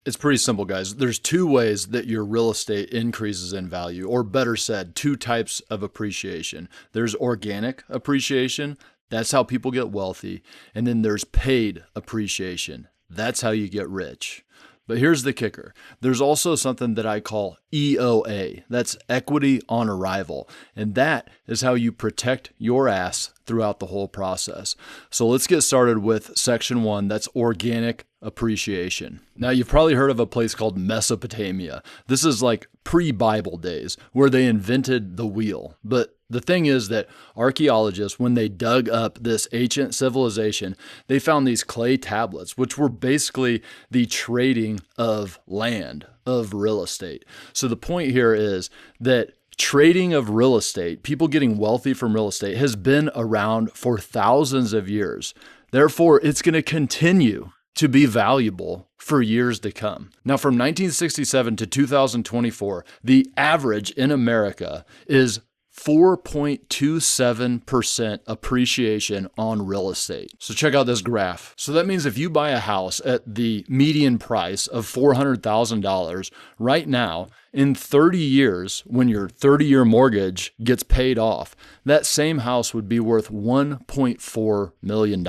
It's pretty simple, guys. There's two ways that your real estate increases in value, or better said, two types of appreciation. There's organic appreciation. That's how people get wealthy. And then there's paid appreciation. That's how you get rich. But here's the kicker. There's also something that I call EOA. That's equity on arrival. And that is how you protect your ass throughout the whole process. So let's get started with section one. That's organic appreciation. Now, you've probably heard of a place called Mesopotamia. This is like pre-Bible days where they invented the wheel. But the thing is that archaeologists, when they dug up this ancient civilization, they found these clay tablets, which were basically the trading of land, of real estate. So the point here is that trading of real estate, people getting wealthy from real estate, has been around for thousands of years. Therefore, it's going to continue to be valuable for years to come. Now, from 1967 to 2024, the average in America is 4.27% appreciation on real estate. So check out this graph. So that means if you buy a house at the median price of $400,000 right now, in 30 years, when your 30-year mortgage gets paid off, that same house would be worth $1.4 million.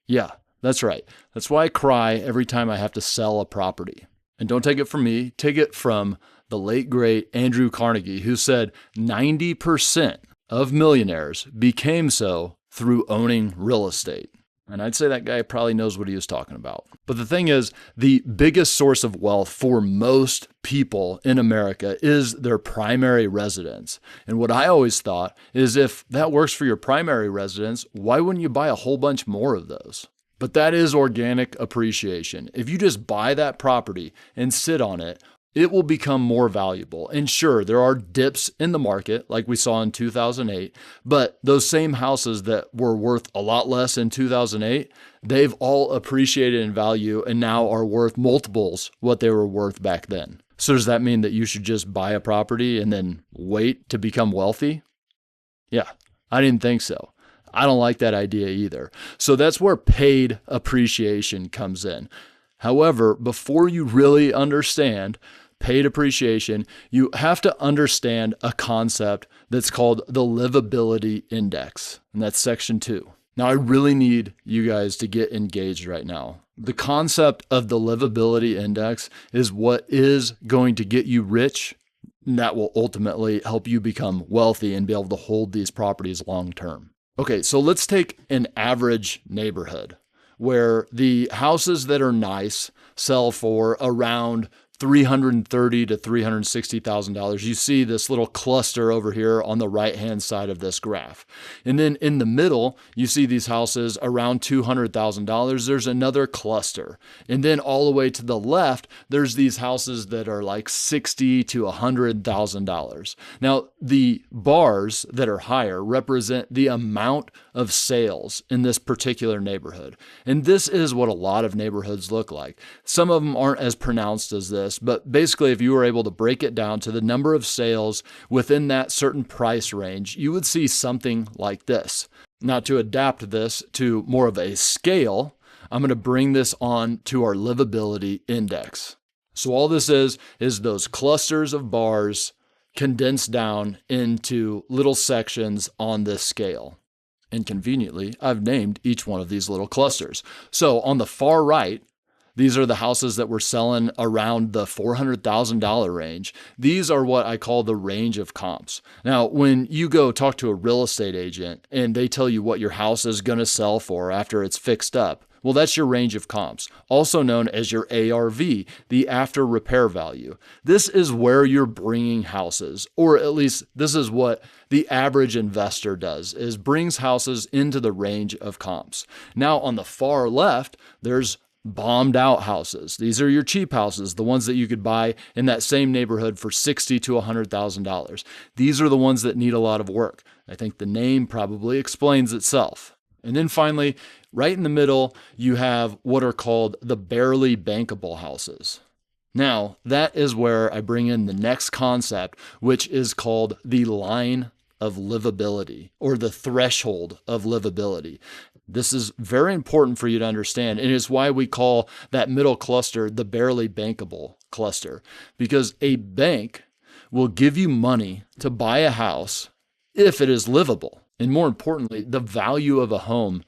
Yeah, that's right. That's why I cry every time I have to sell a property. And don't take it from me, take it from the late great Andrew Carnegie, who said 90% of millionaires became so through owning real estate. And I'd say that guy probably knows what he was talking about. But the thing is, the biggest source of wealth for most people in America is their primary residence. And what I always thought is if that works for your primary residence, why wouldn't you buy a whole bunch more of those? But that is organic appreciation. If you just buy that property and sit on it, it will become more valuable. And sure, there are dips in the market like we saw in 2008, but those same houses that were worth a lot less in 2008, they've all appreciated in value and now are worth multiples what they were worth back then. So does that mean that you should just buy a property and then wait to become wealthy? Yeah, I didn't think so. I don't like that idea either. So that's where paid appreciation comes in. However, before you really understand paid appreciation, you have to understand a concept that's called the Livability Index, and that's section 2. Now, I really need you guys to get engaged right now. The concept of the Livability Index is what is going to get you rich, and that will ultimately help you become wealthy and be able to hold these properties long term. Okay, so let's take an average neighborhood where the houses that are nice sell for around $330,000 to $360,000. You see this little cluster over here on the right-hand side of this graph. And then in the middle, you see these houses around $200,000. There's another cluster. And then all the way to the left, there's these houses that are like $60,000 to $100,000. Now, the bars that are higher represent the amount of sales in this particular neighborhood. And this is what a lot of neighborhoods look like. Some of them aren't as pronounced as this, but basically if you were able to break it down to the number of sales within that certain price range, you would see something like this. Now, to adapt this to more of a scale, I'm going to bring this on to our livability index. So all this is those clusters of bars condensed down into little sections on this scale. And conveniently, I've named each one of these little clusters. So on the far right, these are the houses that were selling around the $400,000 range. These are what I call the range of comps. Now, when you go talk to a real estate agent and they tell you what your house is going to sell for after it's fixed up, well, that's your range of comps, also known as your ARV, the after repair value. This is where you're bringing houses, or at least this is what the average investor does, is brings houses into the range of comps. Now, on the far left, there's bombed out houses. These are your cheap houses, the ones that you could buy in that same neighborhood for $60,000 to $100,000. These are the ones that need a lot of work. I think the name probably explains itself. And then finally, right in the middle, you have what are called the barely bankable houses. Now, that is where I bring in the next concept, which is called the line of livability, or the threshold of livability. This is very important for you to understand. And it's why we call that middle cluster the barely bankable cluster, because a bank will give you money to buy a house if it is livable. And more importantly, the value of a home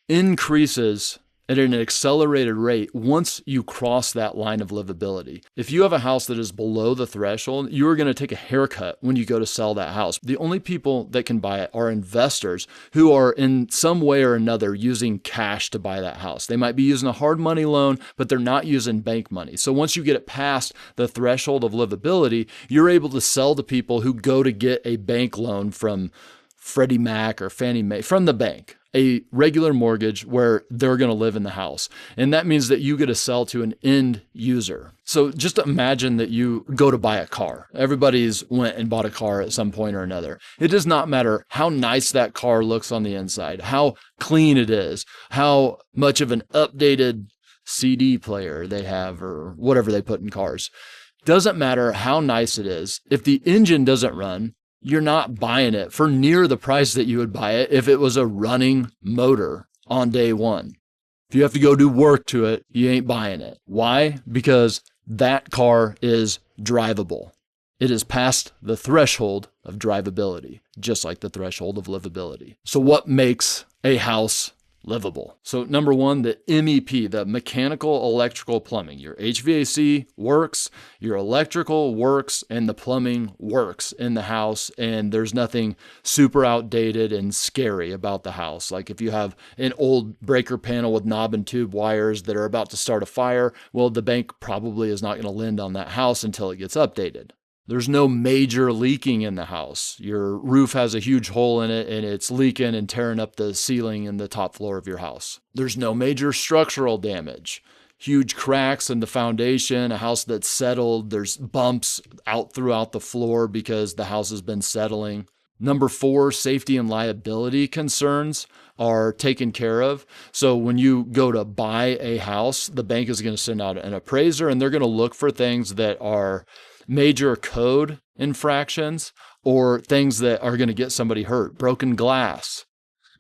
increases at an accelerated rate once you cross that line of livability. If you have a house that is below the threshold, you are going to take a haircut when you go to sell that house. The only people that can buy it are investors who are in some way or another using cash to buy that house. They might be using a hard money loan, but they're not using bank money. So once you get it past the threshold of livability, you're able to sell to people who go to get a bank loan from Freddie Mac or Fannie Mae, from the bank, a regular mortgage where they're going to live in the house. And that means that you get to sell to an end user. So just imagine that you go to buy a car. Everybody's went and bought a car at some point or another. It does not matter how nice that car looks on the inside, how clean it is, how much of an updated CD player they have or whatever they put in cars. Doesn't matter how nice it is. If the engine doesn't run, you're not buying it for near the price that you would buy it if it was a running motor on day one. If you have to go do work to it, you ain't buying it. Why? Because that car is drivable. It is past the threshold of drivability, just like the threshold of livability. So what makes a house livable? So number one, the MEP, the mechanical, electrical, plumbing. Your HVAC works, your electrical works, and the plumbing works in the house. And there's nothing super outdated and scary about the house. Like if you have an old breaker panel with knob and tube wires that are about to start a fire, well, the bank probably is not going to lend on that house until it gets updated. There's no major leaking in the house. Your roof has a huge hole in it and it's leaking and tearing up the ceiling and the top floor of your house. There's no major structural damage. Huge cracks in the foundation, a house that's settled. There's bumps out throughout the floor because the house has been settling. Number four, safety and liability concerns are taken care of. So when you go to buy a house, the bank is going to send out an appraiser and they're going to look for things that are major code infractions or things that are going to get somebody hurt. Broken glass.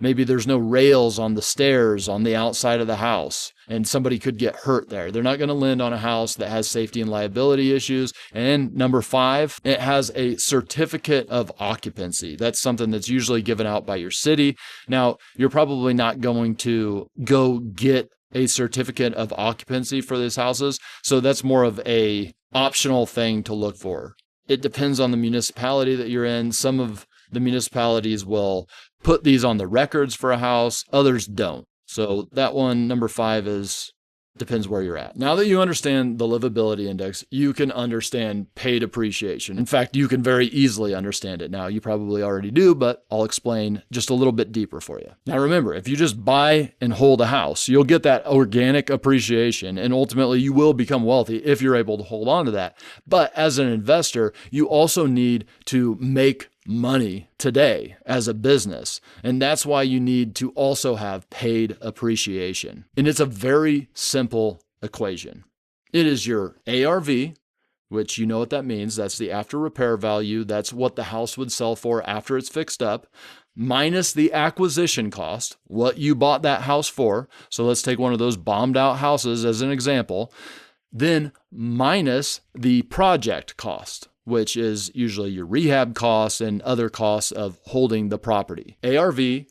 Maybe there's no rails on the stairs on the outside of the house and somebody could get hurt there. They're not going to lend on a house that has safety and liability issues. And number five, it has a certificate of occupancy. That's something that's usually given out by your city. Now, you're probably not going to go get a certificate of occupancy for these houses. So that's more of a optional thing to look for. It depends on the municipality that you're in. Some of the municipalities will put these on the records for a house, others don't. So that one, number five, depends where you're at. Now that you understand the livability index, you can understand paid appreciation. In fact, you can very easily understand it now. You probably already do, but I'll explain just a little bit deeper for you. Now remember, if you just buy and hold a house, you'll get that organic appreciation and ultimately you will become wealthy if you're able to hold on to that. But as an investor, you also need to make money today as a business. And that's why you need to also have paid appreciation. And it's a very simple equation. It is your ARV, which you know what that means. That's the after repair value. That's what the house would sell for after it's fixed up, minus the acquisition cost, what you bought that house for. So let's take one of those bombed out houses as an example. Then minus the project cost, which is usually your rehab costs and other costs of holding the property. ARV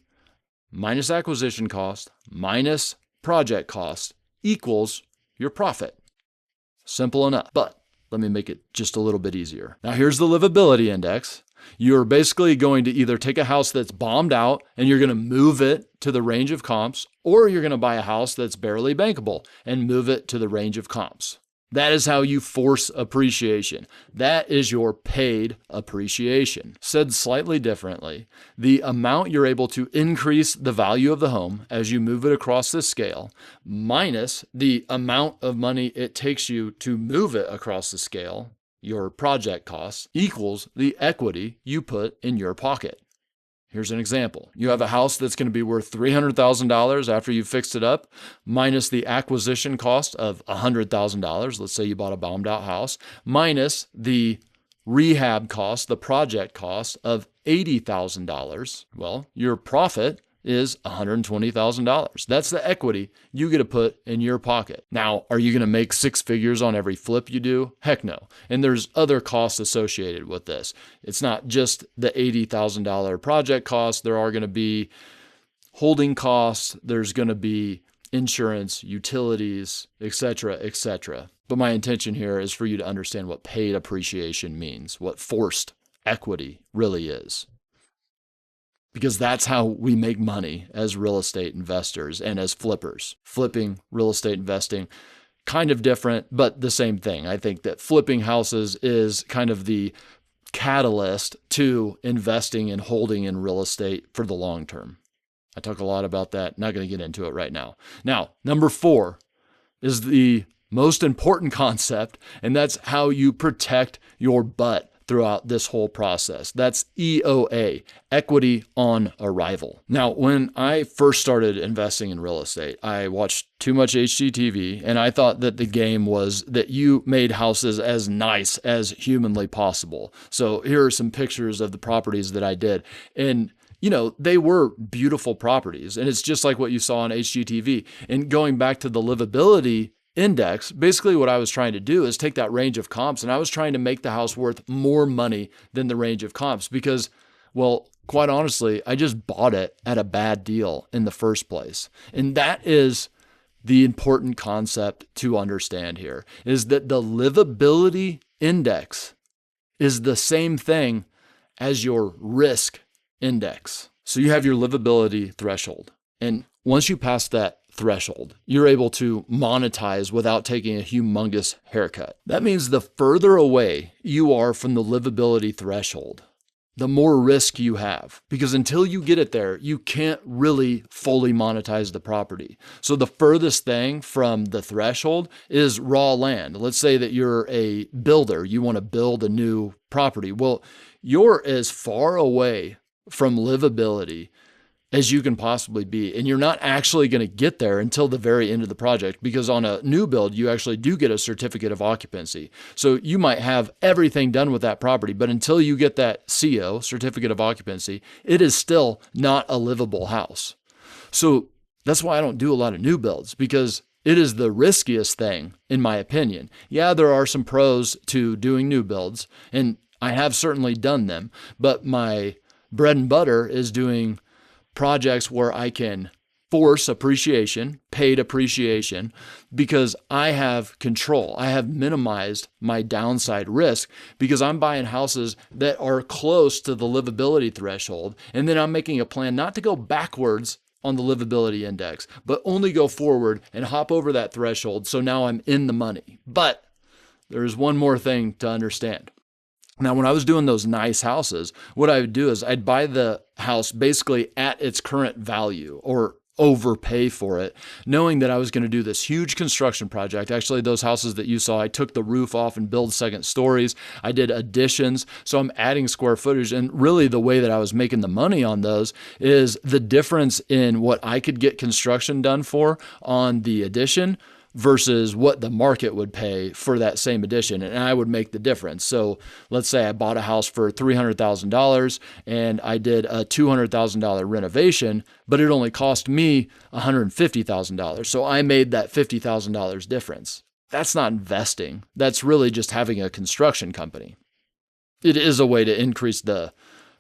minus acquisition cost minus project cost equals your profit. Simple enough, but let me make it just a little bit easier. Now here's the livability index. You're basically going to either take a house that's bombed out and you're going to move it to the range of comps, or you're going to buy a house that's barely bankable and move it to the range of comps. That is how you force appreciation. That is your paid appreciation. Said slightly differently, the amount you're able to increase the value of the home as you move it across this scale, minus the amount of money it takes you to move it across the scale, your project costs, equals the equity you put in your pocket. Here's an example. You have a house that's going to be worth $300,000 after you've fixed it up, minus the acquisition cost of $100,000. Let's say you bought a bombed out house, minus the rehab cost, the project cost of $80,000. Well, your profit is $120,000. That's the equity you get to put in your pocket. Now, are you going to make six figures on every flip you do? Heck no. And there's other costs associated with this. It's not just the $80,000 project cost. There are going to be holding costs. There's going to be insurance, utilities, etc., etc. But my intention here is for you to understand what paid appreciation means, what forced equity really is. Because that's how we make money as real estate investors and as flippers. Flipping, real estate investing, kind of different, but the same thing. I think that flipping houses is kind of the catalyst to investing and holding in real estate for the long term. I talk a lot about that. Not going to get into it right now. Now, number 4 is the most important concept, and that's how you protect your butt throughout this whole process. That's EOA, equity on arrival. Now, when I first started investing in real estate, I watched too much HGTV, and I thought that the game was that you made houses as nice as humanly possible. So here are some pictures of the properties that I did. And they were beautiful properties, and it's just like what you saw on HGTV. And going back to the Livability Index, basically what I was trying to do is take that range of comps, and I was trying to make the house worth more money than the range of comps because, well, quite honestly, I just bought it at a bad deal in the first place. And that is the important concept to understand here, is that the Livability Index is the same thing as your risk index. So you have your livability threshold. And once you pass that threshold, you're able to monetize without taking a humongous haircut. That means the further away you are from the livability threshold, the more risk you have. Because until you get it there, you can't really fully monetize the property. So the furthest thing from the threshold is raw land. Let's say that you're a builder. You want to build a new property. Well, you're as far away from livability as you can possibly be. And you're not actually going to get there until the very end of the project, because on a new build, you actually do get a certificate of occupancy. So you might have everything done with that property, but until you get that CO, certificate of occupancy, it is still not a livable house. So that's why I don't do a lot of new builds, because it is the riskiest thing, in my opinion. Yeah, there are some pros to doing new builds, and I have certainly done them, but my bread and butter is doing projects where I can force appreciation, paid appreciation, because I have control. I have minimized my downside risk because I'm buying houses that are close to the livability threshold. And then I'm making a plan not to go backwards on the livability index, but only go forward and hop over that threshold. So now I'm in the money. But there's one more thing to understand. Now, when I was doing those nice houses, what I would do is I'd buy the house basically at its current value or overpay for it, knowing that I was going to do this huge construction project. Actually, those houses that you saw, I took the roof off and built second stories. I did additions. So I'm adding square footage. And really the way that I was making the money on those is the difference in what I could get construction done for on the addition versus what the market would pay for that same addition. And I would make the difference. So let's say I bought a house for $300,000 and I did a $200,000 renovation, but it only cost me $150,000. So I made that $50,000 difference. That's not investing. That's really just having a construction company. It is a way to increase the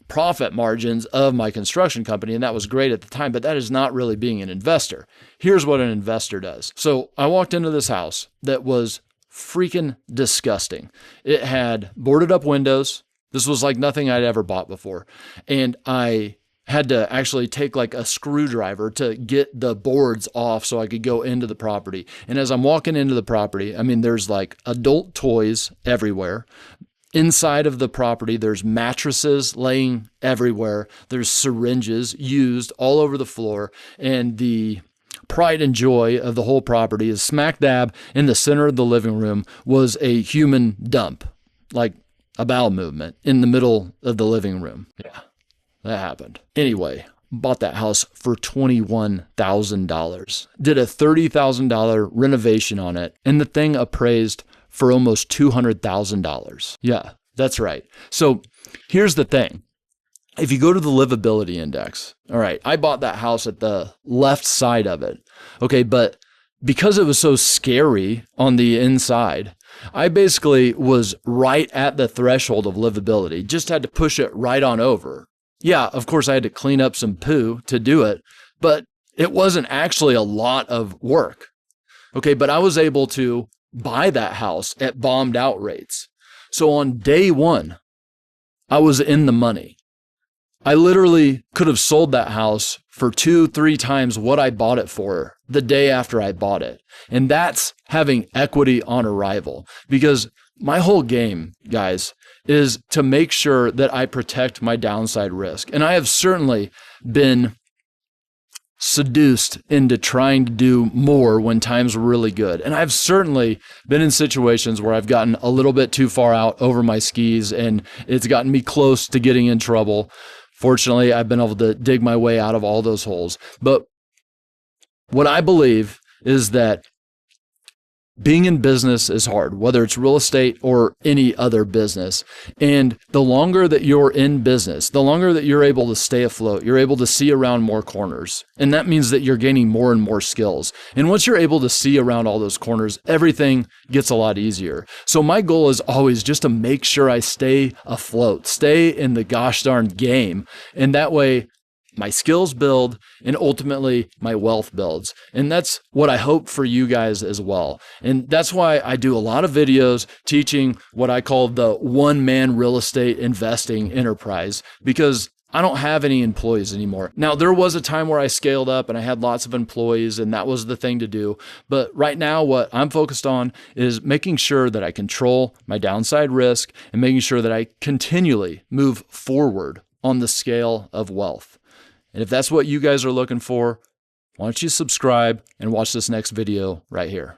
profit margins of my construction company, and that was great at the time, but that is not really being an investor. Here's what an investor does. So I walked into this house that was freaking disgusting. It had boarded up windows. This was like nothing I'd ever bought before. And I had to actually take like a screwdriver to get the boards off so I could go into the property. And as I'm walking into the property, I mean, there's like adult toys everywhere. Inside of the property, there's mattresses laying everywhere. There's syringes used all over the floor. And the pride and joy of the whole property is smack dab in the center of the living room was a human dump, like a bowel movement in the middle of the living room. Yeah, that happened. Anyway, bought that house for $21,000. Did a $30,000 renovation on it, and the thing appraised for almost $200,000. Yeah, that's right. So here's the thing. if you go to the livability index, all right, I bought that house at the left side of it. Okay, but because it was so scary on the inside, I basically was right at the threshold of livability, just had to push it right on over. Yeah, of course, I had to clean up some poo to do it, but it wasn't actually a lot of work. Okay, but I was able to buy that house at bombed out rates. So on day one, I was in the money. I literally could have sold that house for 2-3 times what I bought it for the day after I bought it. And that's having equity on arrival, because my whole game, guys, is to make sure that I protect my downside risk. And I have certainly been seduced into trying to do more when times were really good. And I've certainly been in situations where I've gotten a little bit too far out over my skis and it's gotten me close to getting in trouble. Fortunately, I've been able to dig my way out of all those holes. But what I believe is that being in business is hard, whether it's real estate or any other business. And the longer that you're in business, the longer that you're able to stay afloat, you're able to see around more corners. And that means that you're gaining more and more skills. And once you're able to see around all those corners, everything gets a lot easier. So my goal is always just to make sure I stay afloat, stay in the gosh darn game. And that way, my skills build and ultimately my wealth builds. And that's what I hope for you guys as well. And that's why I do a lot of videos teaching what I call the one-man real estate investing enterprise, because I don't have any employees anymore. Now, there was a time where I scaled up and I had lots of employees and that was the thing to do. But right now, what I'm focused on is making sure that I control my downside risk and making sure that I continually move forward on the scale of wealth. And if that's what you guys are looking for, why don't you subscribe and watch this next video right here.